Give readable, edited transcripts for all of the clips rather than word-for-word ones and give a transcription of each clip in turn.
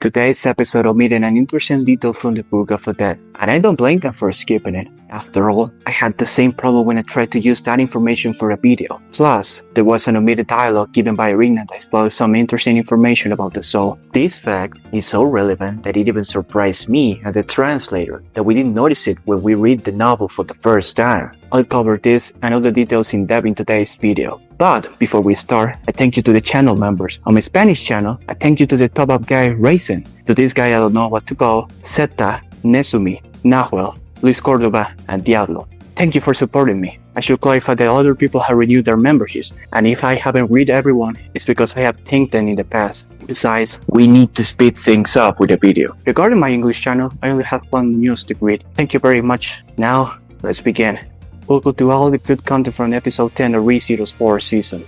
Today's episode omitted an interesting detail from the Book of the Dead, and I don't blame them for skipping it. After all, I had the same problem when I tried to use that information for a video. Plus, there was an omitted dialogue given by Irina that exposed some interesting information about the soul. This fact is so relevant that it even surprised me and the translator that we didn't notice it when we read the novel for the first time. I'll cover this and other details in depth in today's video. But before we start, I thank you to the channel members. On my Spanish channel, I thank you to the top up guy Raisin, to this guy I don't know what to call, Zeta, Nesumi, Nahuel, Luis Cordova, and Diablo. Thank you for supporting me. I should clarify that other people have renewed their memberships, and if I haven't read everyone, it's because I have thanked them in the past. Besides, we need to speed things up with the video. Regarding my English channel, I only have one news to read. Thank you very much. Now, let's begin. We'll go to all the good content from episode 10 of ReZero's 4th season.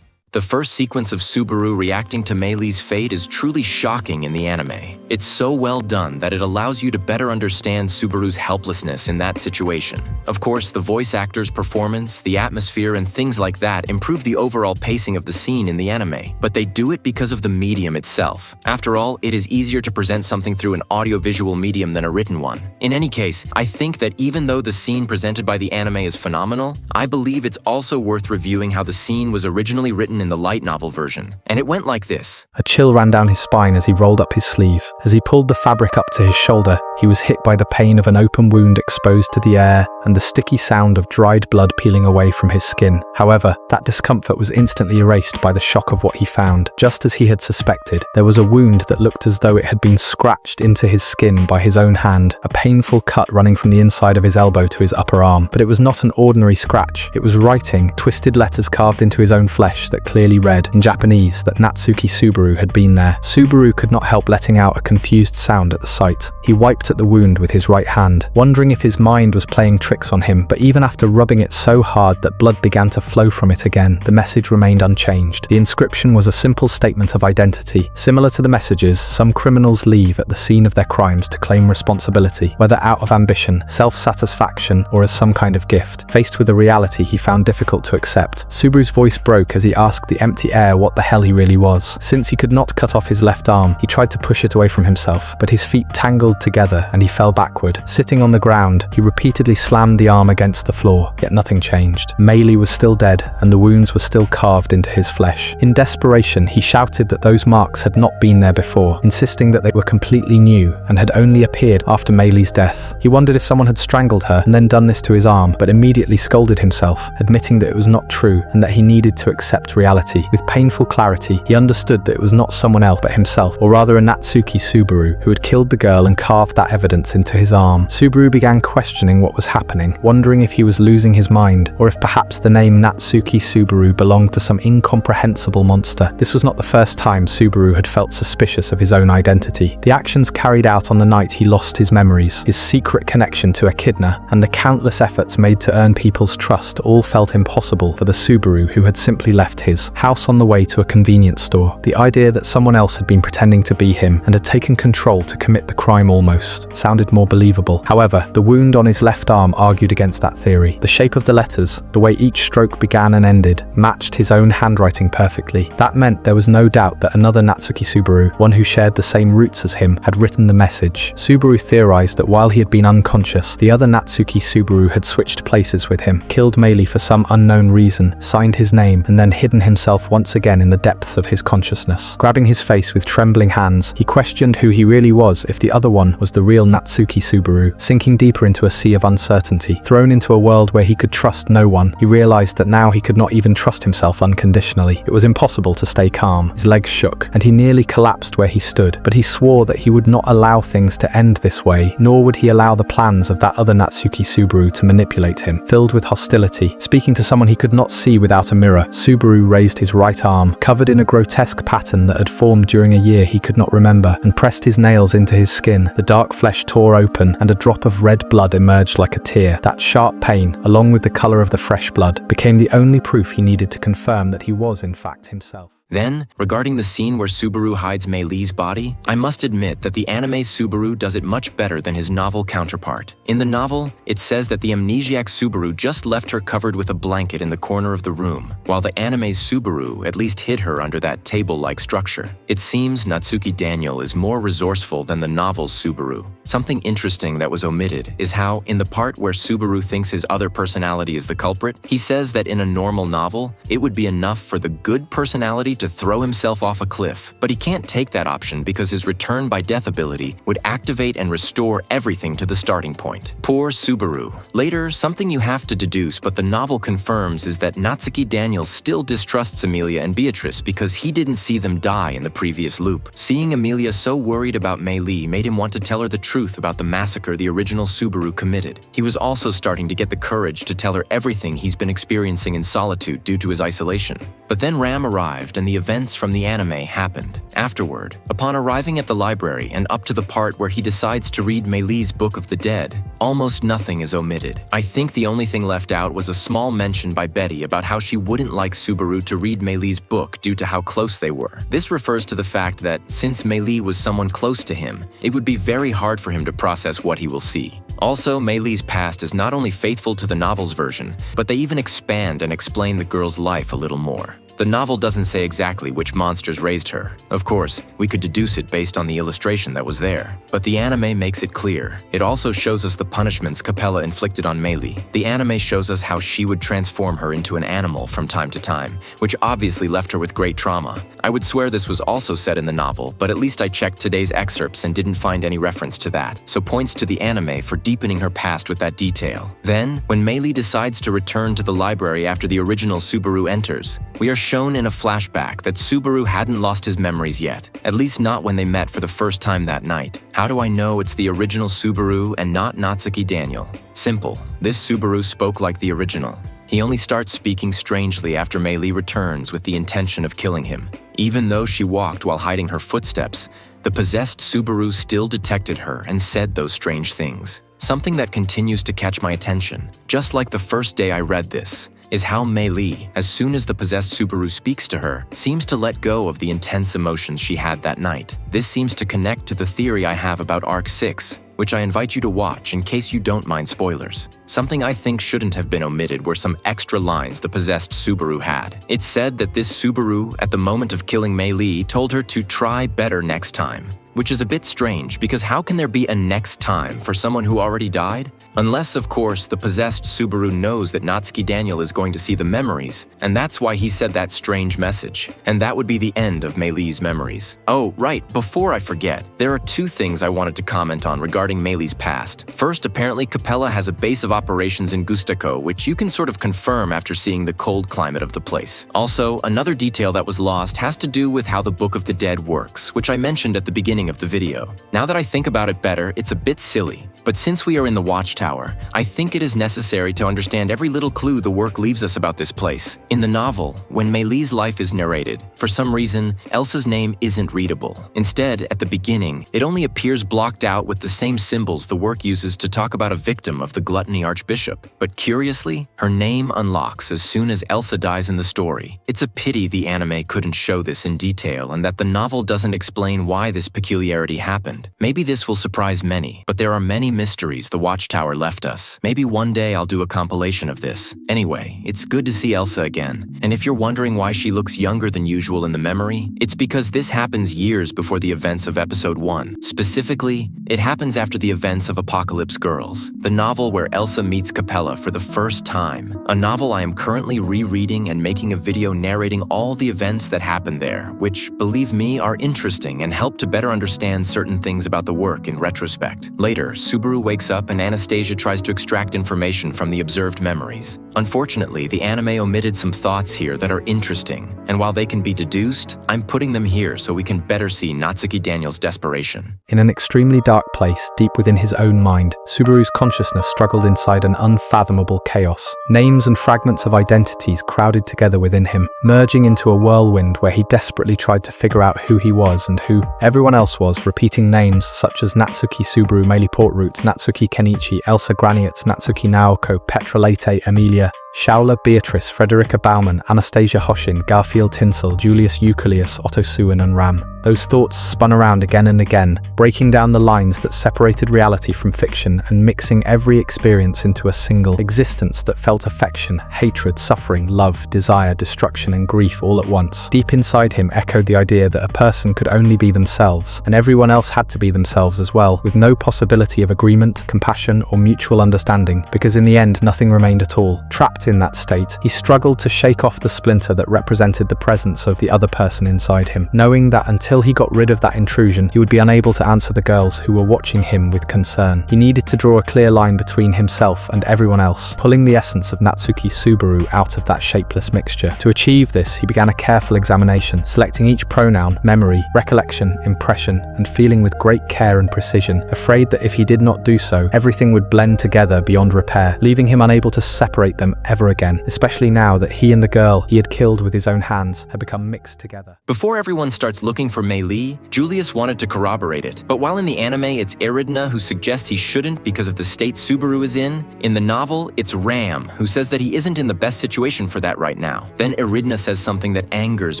The first sequence of Subaru reacting to Mei's fate is truly shocking in the anime. It's so well done that it allows you to better understand Subaru's helplessness in that situation. Of course, the voice actor's performance, the atmosphere, and things like that improve the overall pacing of the scene in the anime, but they do it because of the medium itself. After all, it is easier to present something through an audiovisual medium than a written one. In any case, I think that even though the scene presented by the anime is phenomenal, I believe it's also worth reviewing how the scene was originally written in the light novel version. And it went like this. A chill ran down his spine as he rolled up his sleeve. As he pulled the fabric up to his shoulder, he was hit by the pain of an open wound exposed to the air and the sticky sound of dried blood peeling away from his skin. However, that discomfort was instantly erased by the shock of what he found. Just as he had suspected, there was a wound that looked as though it had been scratched into his skin by his own hand, a painful cut running from the inside of his elbow to his upper arm. But it was not an ordinary scratch. It was writing, twisted letters carved into his own flesh that clearly read, in Japanese, that Natsuki Subaru had been there. Subaru could not help letting out a confused sound at the sight. He wiped at the wound with his right hand, wondering if his mind was playing tricks on him, but even after rubbing it so hard that blood began to flow from it again, the message remained unchanged. The inscription was a simple statement of identity. Similar to the messages, some criminals leave at the scene of their crimes to claim responsibility, whether out of ambition, self-satisfaction, or as some kind of gift. Faced with a reality he found difficult to accept, Subaru's voice broke as he asked the empty air what the hell he really was. Since he could not cut off his left arm, he tried to push it away from himself, but his feet tangled together and he fell backward. Sitting on the ground, he repeatedly slammed the arm against the floor, yet nothing changed. Mei was still dead, and the wounds were still carved into his flesh. In desperation, he shouted that those marks had not been there before, insisting that they were completely new and had only appeared after Mei's death. He wondered if someone had strangled her and then done this to his arm, but immediately scolded himself, admitting that it was not true and that he needed to accept reality. With painful clarity, he understood that it was not someone else but himself, or rather a Natsuki Subaru, who had killed the girl and carved that evidence into his arm. Subaru began questioning what was happening, wondering if he was losing his mind, or if perhaps the name Natsuki Subaru belonged to some incomprehensible monster. This was not the first time Subaru had felt suspicious of his own identity. The actions carried out on the night he lost his memories, his secret connection to Echidna, and the countless efforts made to earn people's trust all felt impossible for the Subaru who had simply left his house on the way to a convenience store. The idea that someone else had been pretending to be him and had taken control to commit the crime almost sounded more believable. However, the wound on his left arm argued against that theory. The shape of the letters, the way each stroke began and ended, matched his own handwriting perfectly. That meant there was no doubt that another Natsuki Subaru, one who shared the same roots as him, had written the message. Subaru theorized that while he had been unconscious, the other Natsuki Subaru had switched places with him, killed Mei for some unknown reason, signed his name, and then hidden himself once again in the depths of his consciousness. Grabbing his face with trembling hands, he questioned who he really was if the other one was the real Natsuki Subaru. Sinking deeper into a sea of uncertainty, thrown into a world where he could trust no one, he realized that now he could not even trust himself unconditionally. It was impossible to stay calm. His legs shook, and he nearly collapsed where he stood, but he swore that he would not allow things to end this way, nor would he allow the plans of that other Natsuki Subaru to manipulate him. Filled with hostility, speaking to someone he could not see without a mirror, Subaru raised his right arm, covered in a grotesque pattern that had formed during a year he could not remember, and pressed his nails into his skin. The dark flesh tore open, and a drop of red blood emerged like a tear. That sharp pain, along with the color of the fresh blood, became the only proof he needed to confirm that he was in fact himself. Then, regarding the scene where Subaru hides Mei Li's body, I must admit that the anime Subaru does it much better than his novel counterpart. In the novel, it says that the amnesiac Subaru just left her covered with a blanket in the corner of the room, while the anime's Subaru at least hid her under that table-like structure. It seems Natsuki Daniel is more resourceful than the novel's Subaru. Something interesting that was omitted is how, in the part where Subaru thinks his other personality is the culprit, he says that in a normal novel, it would be enough for the good personality to throw himself off a cliff, but he can't take that option because his return by death ability would activate and restore everything to the starting point. Poor Subaru. Later, something you have to deduce but the novel confirms is that Natsuki Daniel still distrusts Emilia and Beatrice because he didn't see them die in the previous loop. Seeing Emilia so worried about Mei Li made him want to tell her the truth about the massacre the original Subaru committed. He was also starting to get the courage to tell her everything he's been experiencing in solitude due to his isolation. But then Ram arrived and the events from the anime happened. Afterward, upon arriving at the library and up to the part where he decides to read Mei Li's Book of the Dead, almost nothing is omitted. I think the only thing left out was a small mention by Betty about how she wouldn't like Subaru to read Mei Li's book due to how close they were. This refers to the fact that since Mei Li was someone close to him, it would be very hard for him to process what he will see. Also, Mei Li's past is not only faithful to the novel's version, but they even expand and explain the girl's life a little more. The novel doesn't say exactly which monsters raised her. Of course, we could deduce it based on the illustration that was there, but the anime makes it clear. It also shows us the punishments Capella inflicted on Mei Li. The anime shows us how she would transform her into an animal from time to time, which obviously left her with great trauma. I would swear this was also said in the novel, but at least I checked today's excerpts and didn't find any reference to that, so points to the anime for deepening her past with that detail. Then, when Mei Li decides to return to the library after the original Subaru enters, we are shown in a flashback that Subaru hadn't lost his memories yet, at least not when they met for the first time that night. How do I know it's the original Subaru and not Natsuki Daniel? Simple. This Subaru spoke like the original. He only starts speaking strangely after Mei Li returns with the intention of killing him. Even though she walked while hiding her footsteps, the possessed Subaru still detected her and said those strange things. Something that continues to catch my attention, just like the first day I read this, is how Mei Li, as soon as the possessed Subaru speaks to her, seems to let go of the intense emotions she had that night. This seems to connect to the theory I have about Arc 6, which I invite you to watch in case you don't mind spoilers. Something I think shouldn't have been omitted were some extra lines the possessed Subaru had. It said that this Subaru, at the moment of killing Mei Li, told her to try better next time. Which is a bit strange because how can there be a next time for someone who already died? Unless, of course, the possessed Subaru knows that Natsuki Daniel is going to see the memories, and that's why he said that strange message. And that would be the end of Mei Li's memories. Oh, right, before I forget, there are two things I wanted to comment on regarding Mei Li's past. First, apparently Capella has a base of operations in Gustako, which you can sort of confirm after seeing the cold climate of the place. Also, another detail that was lost has to do with how the Book of the Dead works, which I mentioned at the beginning of the video. Now that I think about it better, it's a bit silly. But since we are in the Watchtower, I think it is necessary to understand every little clue the work leaves us about this place. In the novel, when Mei Li's life is narrated, for some reason, Elsa's name isn't readable. Instead, at the beginning, it only appears blocked out with the same symbols the work uses to talk about a victim of the Gluttony Archbishop. But curiously, her name unlocks as soon as Elsa dies in the story. It's a pity the anime couldn't show this in detail and that the novel doesn't explain why this peculiarity happened. Maybe this will surprise many, but there are many mysteries the Watchtower left us. Maybe one day I'll do a compilation of this. Anyway, it's good to see Elsa again. And if you're wondering why she looks younger than usual in the memory, it's because this happens years before the events of episode 1. Specifically, it happens after the events of Apocalypse Girls, the novel where Elsa meets Capella for the first time. A novel I am currently rereading and making a video narrating all the events that happened there, which, believe me, are interesting and help to better understand certain things about the work in retrospect. Later, Subaru wakes up and Anastasia tries to extract information from the observed memories. Unfortunately, the anime omitted some thoughts here that are interesting, and while they can be deduced, I'm putting them here so we can better see Natsuki Daniel's desperation. In an extremely dark place, deep within his own mind, Subaru's consciousness struggled inside an unfathomable chaos. Names and fragments of identities crowded together within him, merging into a whirlwind where he desperately tried to figure out who he was and who everyone else was, repeating names such as Natsuki Subaru, Meili Portroot, Natsuki Kenichi, Elsa Graniot, Natsuki Naoko, Petra Late, Emilia, Shaula, Beatrice, Frederica Baumann, Anastasia Hoshin, Garfield Tinsel, Julius Euclius, Otto Suin and Ram. Those thoughts spun around again and again, breaking down the lines that separated reality from fiction and mixing every experience into a single existence that felt affection, hatred, suffering, love, desire, destruction and grief all at once. Deep inside him echoed the idea that a person could only be themselves, and everyone else had to be themselves as well, with no possibility of agreement, compassion or mutual understanding, because in the end nothing remained at all. Trapped in that state, he struggled to shake off the splinter that represented the presence of the other person inside him, knowing that until he got rid of that intrusion, he would be unable to answer the girls who were watching him with concern. He needed to draw a clear line between himself and everyone else, pulling the essence of Natsuki Subaru out of that shapeless mixture. To achieve this, he began a careful examination, selecting each pronoun, memory, recollection, impression, and feeling with great care and precision, afraid that if he did not do so, everything would blend together beyond repair, leaving him unable to separate them ever again, especially now that he and the girl he had killed with his own hands had become mixed together. Before everyone starts looking for Mei Li, Julius wanted to corroborate it. But while in the anime it's Eridna who suggests he shouldn't because of the state Subaru is in the novel it's Ram who says that he isn't in the best situation for that right now. Then Eridna says something that angers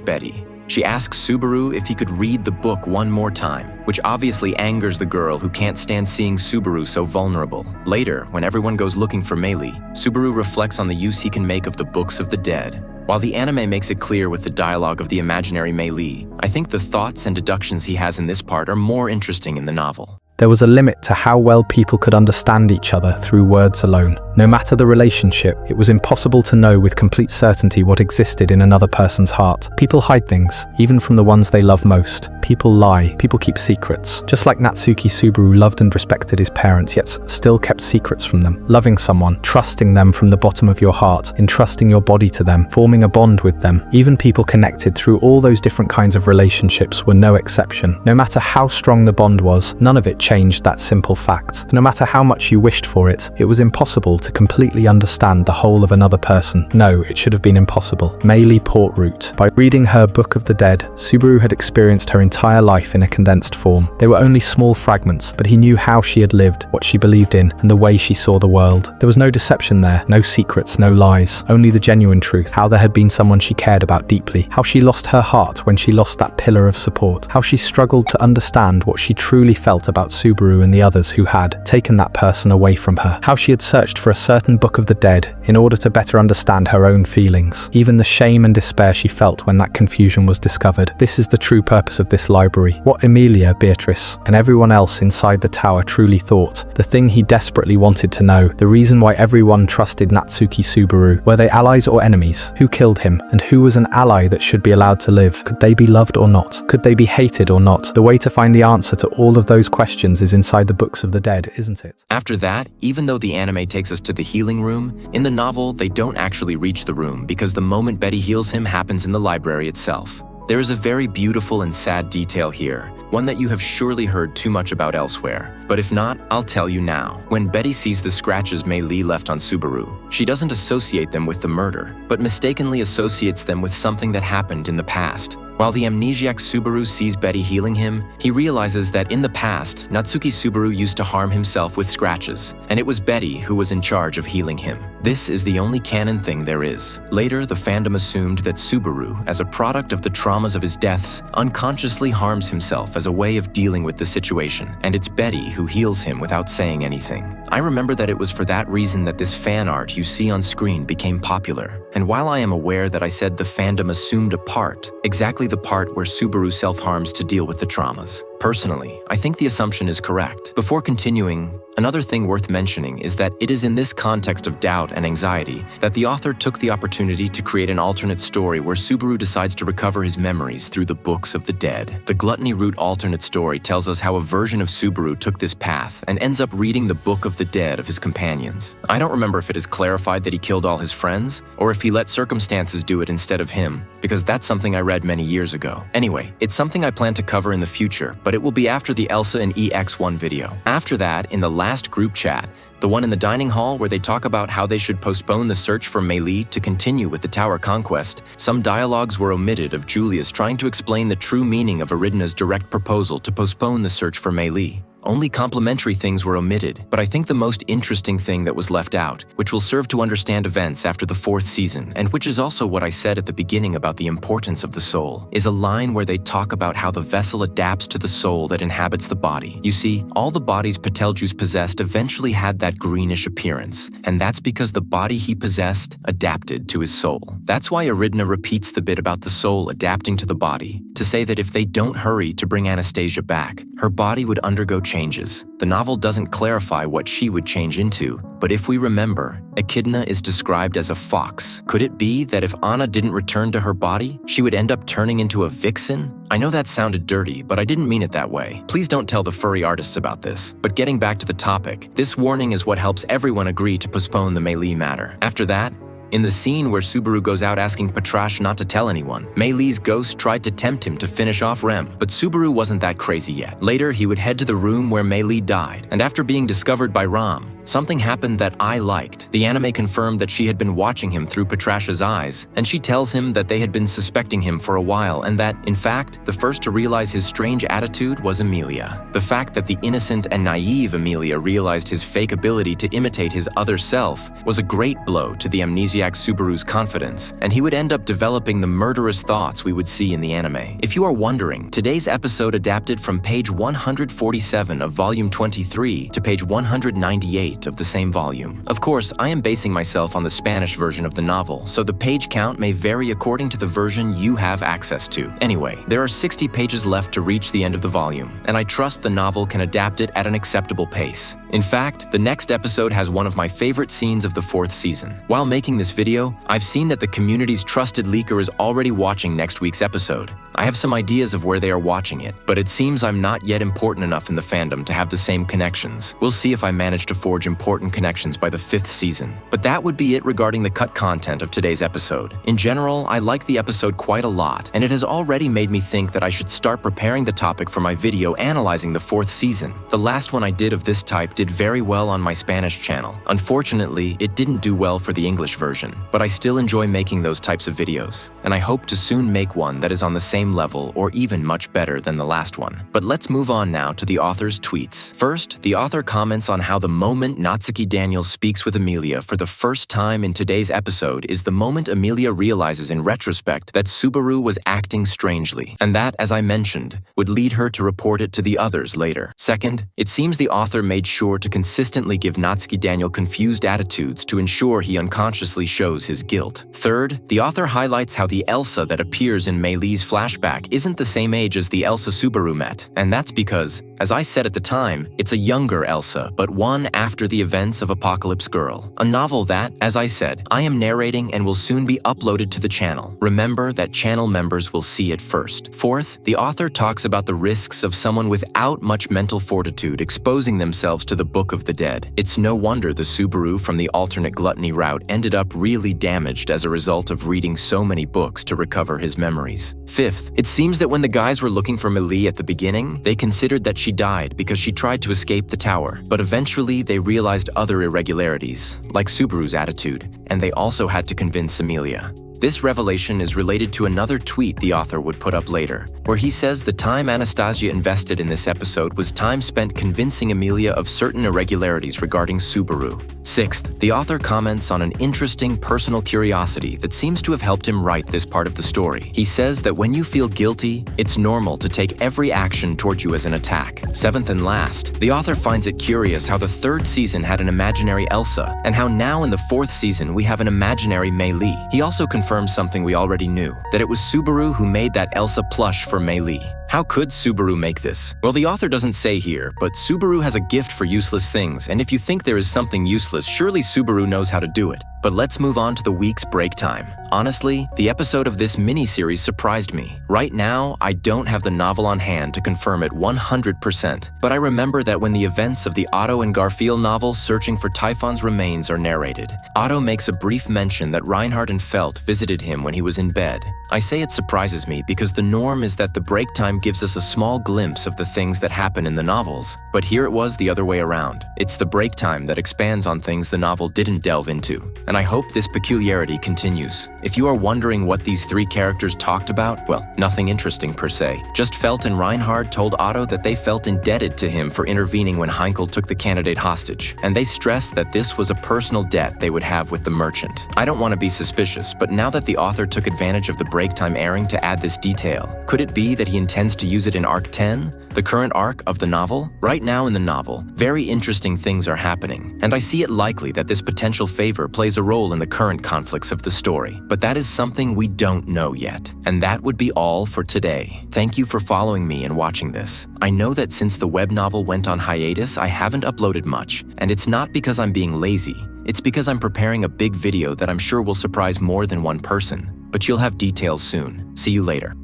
Betty. She asks Subaru if he could read the book one more time, which obviously angers the girl who can't stand seeing Subaru so vulnerable. Later, when everyone goes looking for Mei Li, Subaru reflects on the use he can make of the books of the dead. While the anime makes it clear with the dialogue of the imaginary Mei Li, I think the thoughts and deductions he has in this part are more interesting in the novel. There was a limit to how well people could understand each other through words alone. No matter the relationship, it was impossible to know with complete certainty what existed in another person's heart. People hide things, even from the ones they love most. People lie, people keep secrets. Just like Natsuki Subaru loved and respected his parents, yet still kept secrets from them. Loving someone, trusting them from the bottom of your heart, entrusting your body to them, forming a bond with them. Even people connected through all those different kinds of relationships were no exception. No matter how strong the bond was, none of it changed that simple fact. No matter how much you wished for it, it was impossible to completely understand the whole of another person. No, it should have been impossible. Mei Li Portroot. By reading her Book of the Dead, Subaru had experienced her entire life in a condensed form. They were only small fragments, but he knew how she had lived, what she believed in, and the way she saw the world. There was no deception there, no secrets, no lies, only the genuine truth. How there had been someone she cared about deeply, how she lost her heart when she lost that pillar of support, how she struggled to understand what she truly felt about Subaru and the others who had taken that person away from her, how she had searched for a certain Book of the Dead in order to better understand her own feelings, even the shame and despair she felt when that confusion was discovered. This is the true purpose of this library. What Emilia, Beatrice, and everyone else inside the tower truly thought, the thing he desperately wanted to know, the reason why everyone trusted Natsuki Subaru. Were they allies or enemies? Who killed him? And who was an ally that should be allowed to live? Could they be loved or not? Could they be hated or not? The way to find the answer to all of those questions is inside the Books of the Dead, isn't it? After that, even though the anime takes us to the healing room, in the novel they don't actually reach the room because the moment Betty heals him happens in the library itself. There is a very beautiful and sad detail here, one that you have surely heard too much about elsewhere. But if not, I'll tell you now. When Betty sees the scratches Mei Li left on Subaru, she doesn't associate them with the murder, but mistakenly associates them with something that happened in the past. While the amnesiac Subaru sees Betty healing him, he realizes that in the past, Natsuki Subaru used to harm himself with scratches, and it was Betty who was in charge of healing him. This is the only canon thing there is. Later, the fandom assumed that Subaru, as a product of the traumas of his deaths, unconsciously harms himself as a way of dealing with the situation, and it's Betty who heals him without saying anything. I remember that it was for that reason that this fan art you see on screen became popular. And while I am aware that I said the fandom assumed a part, exactly the part where Subaru self-harms to deal with the traumas. Personally, I think the assumption is correct. Before continuing, another thing worth mentioning is that it is in this context of doubt and anxiety that the author took the opportunity to create an alternate story where Subaru decides to recover his memories through the Books of the Dead. The Gluttony Route alternate story tells us how a version of Subaru took this path and ends up reading the Book of the Dead of his companions. I don't remember if it is clarified that he killed all his friends, or if he let circumstances do it instead of him, because that's something I read many years ago. Anyway, it's something I plan to cover in the future, but it will be after the Elsa and EX1 video. After that, in the last group chat, the one in the dining hall where they talk about how they should postpone the search for Mei Li to continue with the tower conquest, some dialogues were omitted of Julius trying to explain the true meaning of Eridna's direct proposal to postpone the search for Mei Li. only complimentary things were omitted, but I think the most interesting thing that was left out, which will serve to understand events after the 4th season, and which is also what I said at the beginning about the importance of the soul, is a line where they talk about how the vessel adapts to the soul that inhabits the body. You see, all the bodies Patelju's possessed eventually had that greenish appearance, and that's because the body he possessed adapted to his soul. That's why Aridna repeats the bit about the soul adapting to the body, to say that if they don't hurry to bring Anastasia back, her body would undergo changes. The novel doesn't clarify what she would change into, but if we remember, Echidna is described as a fox. Could it be that if Anna didn't return to her body, she would end up turning into a vixen? I know that sounded dirty, but I didn't mean it that way. Please don't tell the furry artists about this. But getting back to the topic, this warning is what helps everyone agree to postpone the Mei Li matter. After that, in the scene where Subaru goes out asking Patrash not to tell anyone, Mei Li's ghost tried to tempt him to finish off Rem, but Subaru wasn't that crazy yet. Later, he would head to the room where Mei Li died, and after being discovered by Ram, something happened that I liked. The anime confirmed that she had been watching him through Patrash's eyes, and she tells him that they had been suspecting him for a while and that, in fact, the first to realize his strange attitude was Emilia. The fact that the innocent and naive Emilia realized his fake ability to imitate his other self was a great blow to the amnesiac Subaru's confidence, and he would end up developing the murderous thoughts we would see in the anime. If you are wondering, today's episode adapted from page 147 of volume 23 to page 198 of the same volume. Of course, I am basing myself on the Spanish version of the novel, so the page count may vary according to the version you have access to. Anyway, there are 60 pages left to reach the end of the volume, and I trust the novel can adapt it at an acceptable pace. In fact, the next episode has one of my favorite scenes of the 4th season. While making this video, I've seen that the community's trusted leaker is already watching next week's episode. I have some ideas of where they are watching it, but it seems I'm not yet important enough in the fandom to have the same connections. We'll see if I manage to forge important connections by the 5th season. But that would be it regarding the cut content of today's episode. In general, I like the episode quite a lot, and it has already made me think that I should start preparing the topic for my video analyzing the 4th season. The last one I did of this type did very well on my Spanish channel. Unfortunately, it didn't do well for the English version, but I still enjoy making those types of videos, and I hope to soon make one that is on the same level or even much better than the last one. But let's move on now to the author's tweets. First, the author comments on how the moment Natsuki Daniels speaks with Emilia for the first time in today's episode is the moment Emilia realizes in retrospect that Subaru was acting strangely, and that, as I mentioned, would lead her to report it to the others later. Second, it seems the author made sure to consistently give Natsuki Daniel confused attitudes to ensure he unconsciously shows his guilt. Third, the author highlights how the Elsa that appears in Mei Li's flashback isn't the same age as the Elsa Subaru met, and that's because, as I said at the time, it's a younger Elsa, but one after the events of Apocalypse Girl, a novel that, as I said, I am narrating and will soon be uploaded to the channel. Remember that channel members will see it first. Fourth, the author talks about the risks of someone without much mental fortitude exposing themselves to the Book of the Dead. It's no wonder the Subaru from the alternate gluttony route ended up really damaged as a result of reading so many books to recover his memories. Fifth, it seems that when the guys were looking for Mei Li at the beginning, they considered that she died because she tried to escape the tower, but eventually they realized other irregularities, like Subaru's attitude, and they also had to convince Emilia. This revelation is related to another tweet the author would put up later, where he says the time Anastasia invested in this episode was time spent convincing Emilia of certain irregularities regarding Subaru. Sixth, the author comments on an interesting personal curiosity that seems to have helped him write this part of the story. He says that when you feel guilty, it's normal to take every action toward you as an attack. Seventh and last, the author finds it curious how the 3rd season had an imaginary Elsa, and how now in the 4th season we have an imaginary Mei Li. He also confirms something we already knew, that it was Subaru who made that Elsa plush for Mei Li. How could Subaru make this? Well, the author doesn't say here, but Subaru has a gift for useless things, and if you think there is something useless, surely Subaru knows how to do it. But let's move on to the week's break time. Honestly, the episode of this mini-series surprised me. Right now, I don't have the novel on hand to confirm it 100%, but I remember that when the events of the Otto and Garfield novel Searching for Typhon's Remains are narrated, Otto makes a brief mention that Reinhardt and Felt visited him when he was in bed. I say it surprises me because the norm is that the break time gives us a small glimpse of the things that happen in the novels, but here it was the other way around. It's the break time that expands on things the novel didn't delve into, and and I hope this peculiarity continues. If you are wondering what these three characters talked about, well, nothing interesting per se. Just Felt and Reinhard told Otto that they felt indebted to him for intervening when Heinkel took the candidate hostage, and they stressed that this was a personal debt they would have with the merchant. I don't want to be suspicious, but now that the author took advantage of the break time airing to add this detail, could it be that he intends to use it in Arc 10? The current arc of the novel? Right now in the novel, very interesting things are happening, and I see it likely that this potential favor plays a role in the current conflicts of the story. But that is something we don't know yet. And that would be all for today. Thank you for following me and watching this. I know that since the web novel went on hiatus, I haven't uploaded much, and it's not because I'm being lazy. It's because I'm preparing a big video that I'm sure will surprise more than one person. But you'll have details soon. See you later.